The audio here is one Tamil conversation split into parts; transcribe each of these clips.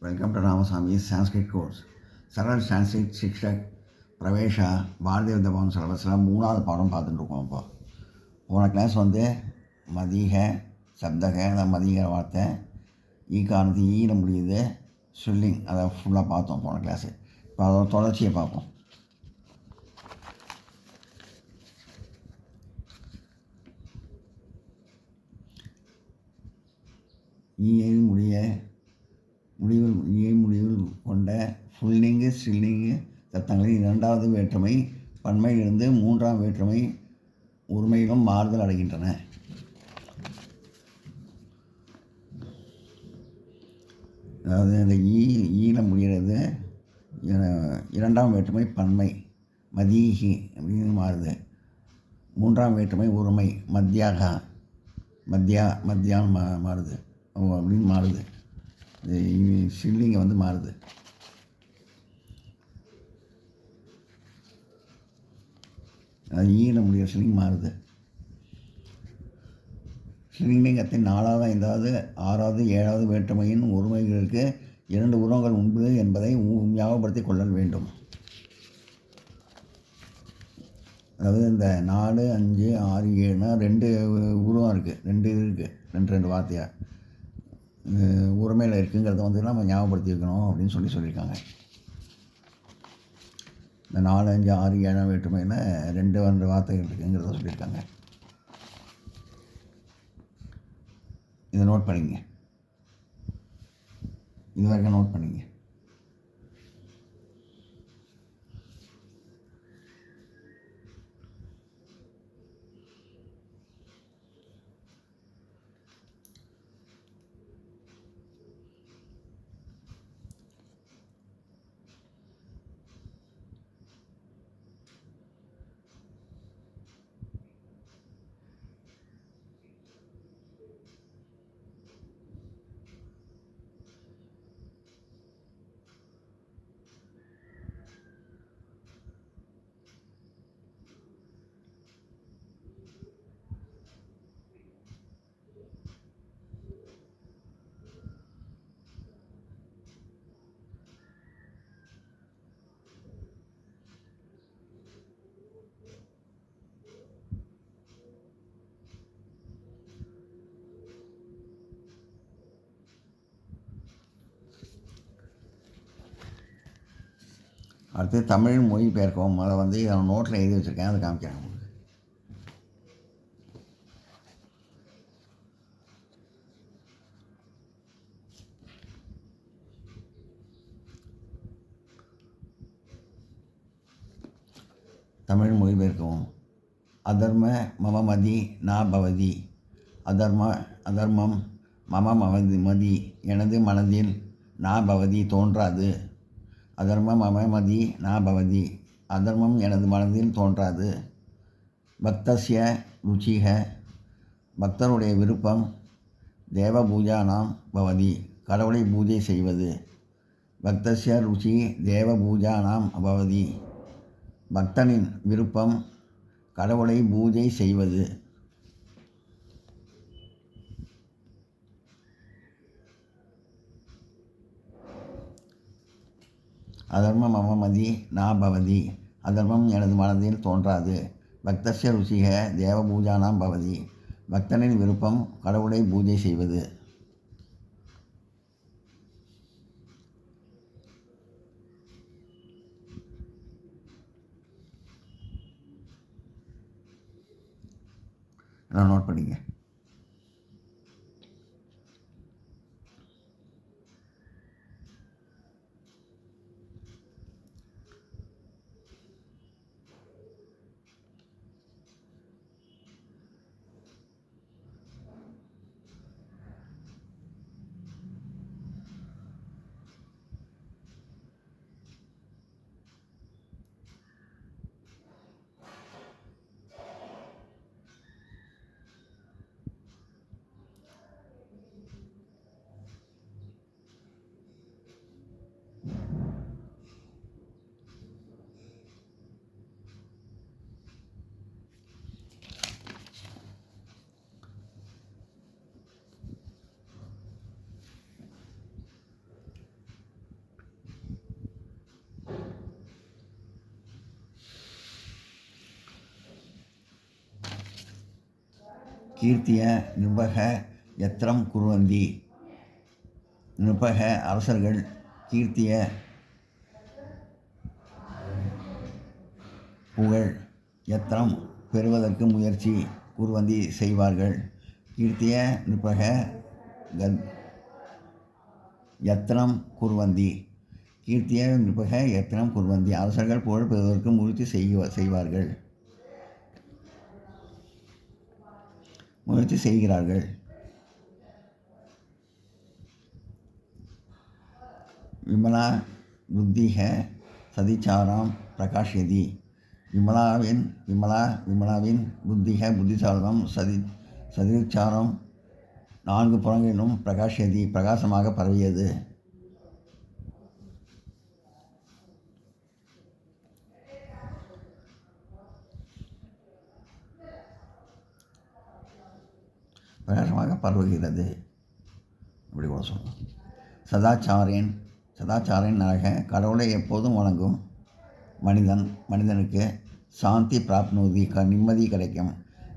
Welcome to Ramaswamy's Sanskrit course. சரல் Sanskrit சிக்ஷக் பிரவேஷா Bharatiya Vidya Bhavan சிலபஸில் 3வது பாடம் பார்த்துட்டு இருக்கோம். போன கிளாஸ் மதிக சப்தக, அதாவது மதிகிற வார்த்தை ஈக்கானது ஈன முடியுது, ஸ்வில்லிங், அதை ஃபுல்லாக பார்த்தோம் போன கிளாஸு. இப்போ அதோட தொடர்ச்சியை பார்ப்போம். ஈயை முடிவில் கொண்ட ஃபுல்லிங்கு ஸ்ட்ரில்லிங்கு சத்தங்களில் இரண்டாவது வேற்றுமை பன்மையிலிருந்து மூன்றாம் வேற்றுமை ஒருமையிலும் மாறுதல் அடைகின்றன. அதாவது இந்த ஈல முடிகிறது, இரண்டாம் வேற்றுமை பன்மை மதீஹி அப்படின்னு மாறுது. மூன்றாம் வேற்றுமை ஒருமை மத்தியாக மத்தியான்னு மாறுது அப்படின்னு மாறுது. ஸ்ட்ரில்லிங்கை மாறுது. அது ஈன முடிய ஸ்ட்ரில்லிங் மாறுது. ஸ்ட்ரில்லிங்கத்தின் 4வது 5வது 6வது 7வது வேற்றுமையின் ஒருமைகளுக்கு 2 உருவங்கள் உண்டு என்பதை ஞாபகப்படுத்திக் கொள்ள வேண்டும். அதாவது இந்த 4, 5, 6, 7னா 2 உருவம் இருக்குது, 2 வார்த்தையாக உரிமையில் இருக்குங்கிறத நம்ம ஞாபகப்படுத்தி வைக்கணும் அப்படின்னு சொல்லியிருக்காங்க. இந்த 4, 5, 6, 7 வேற்றுமையில் 2 வார்த்தைகள் இருக்குங்கிறத சொல்லியிருக்காங்க. இதை நோட் பண்ணிங்க, இது வரைக்கும் நோட் பண்ணிங்க. அடுத்து தமிழ் மொழி பெயர்க்கவும். அதை நோட்டில் எழுதி வச்சுருக்கேன், அதை காமிக்கிறேன் உங்களுக்கு. தமிழ் மொழி பெயர்க்கவும். அதர்ம மம மதி நா பவதி. அதர்மம் மம மதி எனது மனதில் நா பவதி தோன்றாது. அதர்மம் மம மதி நா பவதி, அதர்மம் எனது மனதில் தோன்றாது. பக்தஸ்ய ருச்சிக, பக்தருடைய விருப்பம். தேவ பூஜானாம் பவதி, கடவுளை பூஜை செய்வது. பக்தஸ்ய ருச்சி தேவ பூஜானாம் பவதி, பக்தனின் விருப்பம் கடவுளை பூஜை செய்வது. அதர்மம் மம மதி நா பவதி, அதர்மம் எனது மனதில் தோன்றாது. பக்தஸ்ய ருச்சிக தேவ பூஜானாம் பவதி, பக்தனின் விருப்பம் கடவுளை பூஜை செய்வது. நோட் பண்ணிங்க. கீர்த்திய நிருபக யத்ரம் குர்வந்தி. நிருபக அரசர்கள் கீர்த்திய புகழ் யத்னம் பெறுவதற்கு முயற்சி குர்வந்தி செய்வார்கள். கீர்த்திய நிருபக யத்னம் குர்வந்தி. கீர்த்திய நிருபக யத்னம் குர்வந்தி. அரசர்கள் புகழ் பெறுவதற்கு முயற்சி செய்கிறார்கள். விமலா புத்திக சதிச்சாரம் பிரகாஷ்யதி. விமலாவின் புத்திசாலம் சதிச்சாரம் 4 புறங்களிலும் பிரகாஷ்யதி பிரகாசமாக பரவியது. பிரகாசமாக பரவுகிறது அப்படி கூட சொல்லலாம். சதாச்சாரன் நரக கடவுளை எப்போதும் வணங்கும் மனிதனுக்கு சாந்தி பிராப்னோதி நிம்மதி கிடைக்கும்.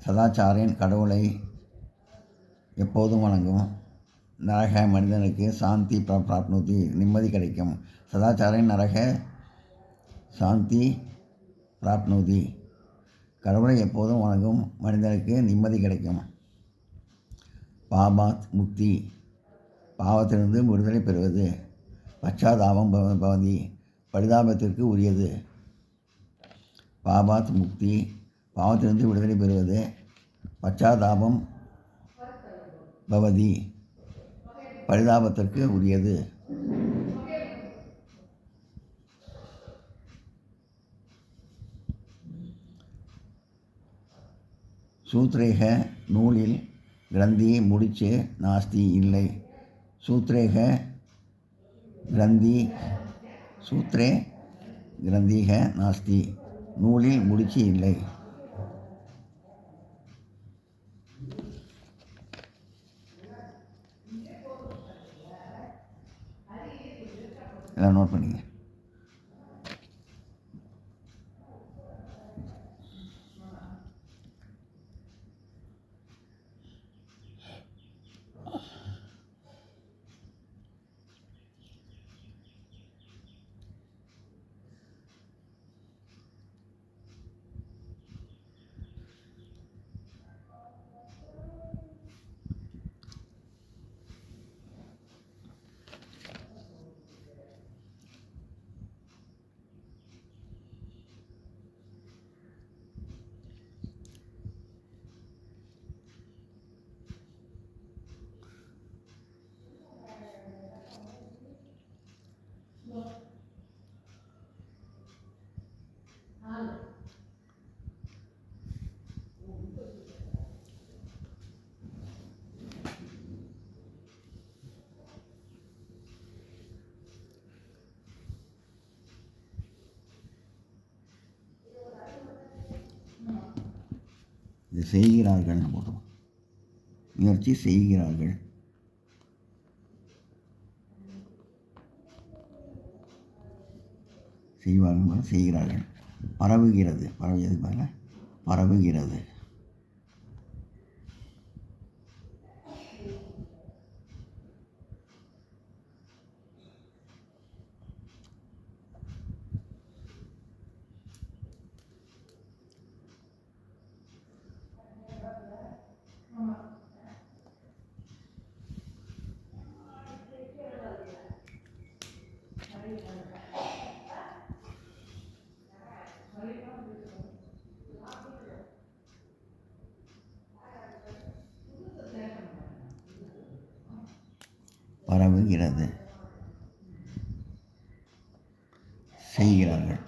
சதாச்சாரன் கடவுளை எப்போதும் வணங்கும் நரக மனிதனுக்கு சாந்தி பிராப்னோதி நிம்மதி கிடைக்கும். சதாச்சாரன் நரக சாந்தி பிராப்னோதி கடவுளை எப்போதும் வணங்கும் மனிதனுக்கு நிம்மதி கிடைக்கும். பாபாத் முக்தி பாவத்திலிருந்து விடுதலை பெறுவது. பச்சாதாபம் பவதி பரிதாபத்திற்கு உரியது. பாபாத் முக்தி பாவத்திலிருந்து விடுதலை பெறுவது. பச்சாதாபம் பவதி பரிதாபத்திற்கு உரியது. சூத்ரேக நூலில் கிரந்தி முடிச்சு நாஸ்தி இல்லை. சூத்ரே கிரந்தீக நாஸ்தி நூலில் முடிச்சு இல்லை. எல்லாம் நோட் பண்ணிங்க. இது செய்கிறார்கள் போட்டோம். முயற்சி செய்கிறார்கள். செய்கிறார்கள். பரவுகிறது. பரவியது போல பரவுகிறது. பரவுகிறது. செய்கிறார்கள்.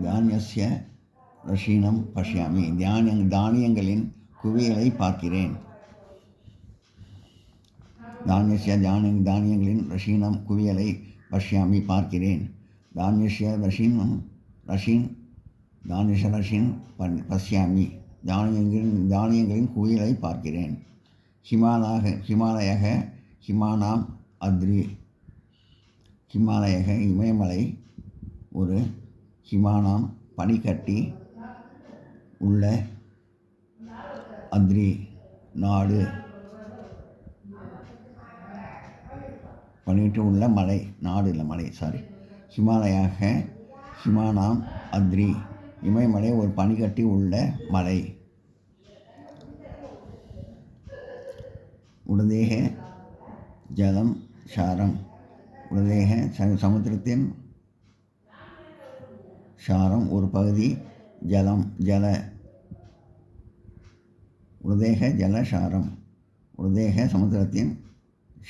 தானியஸ்ய ரஷீனம் பஷ்யாமி. தானியங்களின் குவியலை பார்க்கிறேன். தானியங்களின் ரஷீனம் குவியலை பஷ்யாமி பார்க்கிறேன். ரஷீன் பஷ்யாமி. தானியங்களின் குவியலை பார்க்கிறேன். ஹிமானாம் அத்ரி. ஹிமாலயக இமயமலை ஒரு ஹிமானாம் பனிக்கட்டி உள்ள அத்ரி நாடு. பண்ணிட்டு உள்ள மலை, நாடு இல்லை மலை, சாரி. ஹிமானாம் அத்ரி இமயமலை ஒரு பனிக்கட்டி உள்ள மலை. உடதேக ஜலம் ஷாரம். உடதேக சமுத்திரத்தின் ஷாரம் ஒரு பகுதி, ஜலம் உடதேக ஜல ஷாரம். உடதேக சமுத்திரத்தின்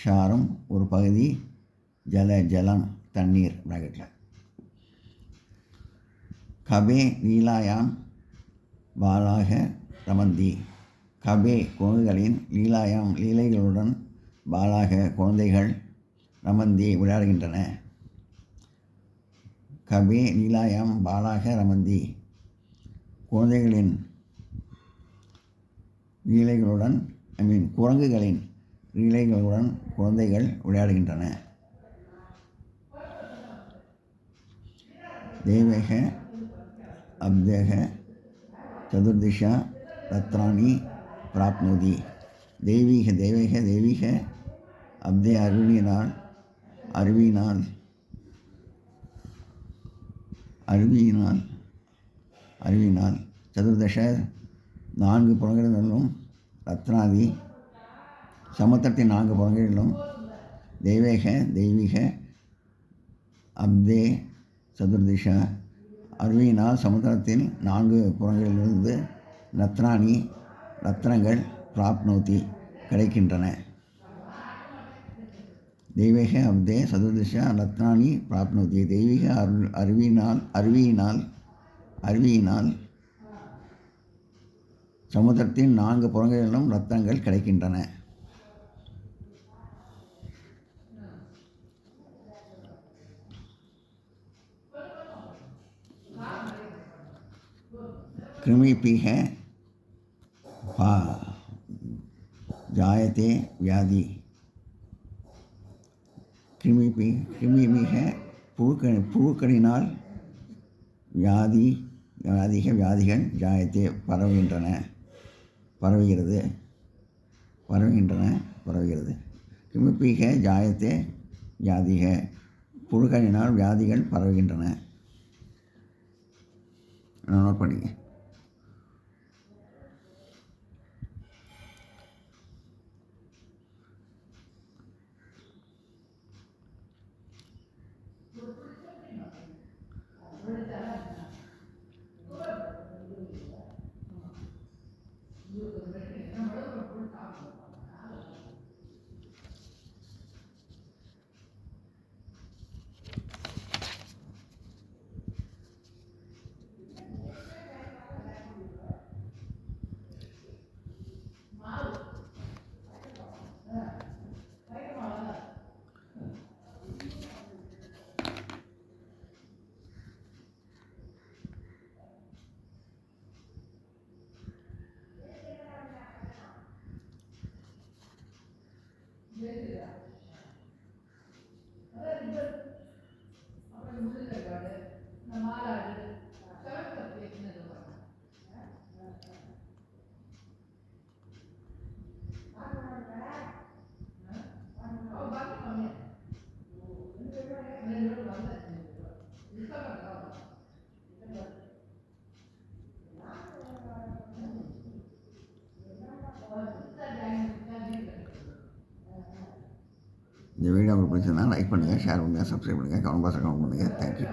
ஷாரம் ஒரு பகுதி, ஜலம் தண்ணீர் பிராக்கெட்டில். கபே லீலாயாம் பாலாக ரமந்தி. கபே குழந்தைகளின் லீலைகளுடன் பாலாக குழந்தைகள் ரமந்தி விளையாடுகின்றன. கபே லீலாயாம் பாலாக ரமந்தி குழந்தைகளின் லீலைகளுடன் குரங்குகளின் லீலைகளுடன் குழந்தைகள் விளையாடுகின்றன. தேவக அப்தேக சதுர்திஷா ரத்ராணி பிராப்னோதி. தெய்வீக அப்தே அறிவினால் சதுர்தச 4 புறங்களிலும் ரத்னாதி சமுத்திரத்தின் 4 புறங்களிலும் தெய்வீக அப்தே சதுர்திஷா அறிவியினால் சமுத்திரத்தின் 4 புறங்களிலிருந்து ரத்னங்கள் பிராப்னோதி கிடைக்கின்றன. தெய்வீக அப்தே சதுர்திஷா ரத்னானி பிராப்னோதி. தெய்வீக அறிவியினால் சமுத்திரத்தின் 4 புறங்களிலும் ரத்னங்கள் கிடைக்கின்றன. கிருமிபீக ஜாயத்தே வியாதி. கிருமிபீக புழுக்களினால் வியாதிகள் ஜாயத்தே பரவுகிறது. கிருமிபீக ஜாயத்தே வியாதிக புழுக்களினால் வியாதிகள் பரவுகின்றன. நோட் பண்ணிங்க. இந்த வீடியோ உங்களுக்கு பிடிச்சிருந்தா லைக் பண்ணுங்கள், ஷேர் பண்ணுங்கள், சப்ஸ்கிரைப் பண்ணுங்கள், கமெண்ட் பாக்ஸில் கமெண்ட் பண்ணுங்கள். தேங்க்யூ.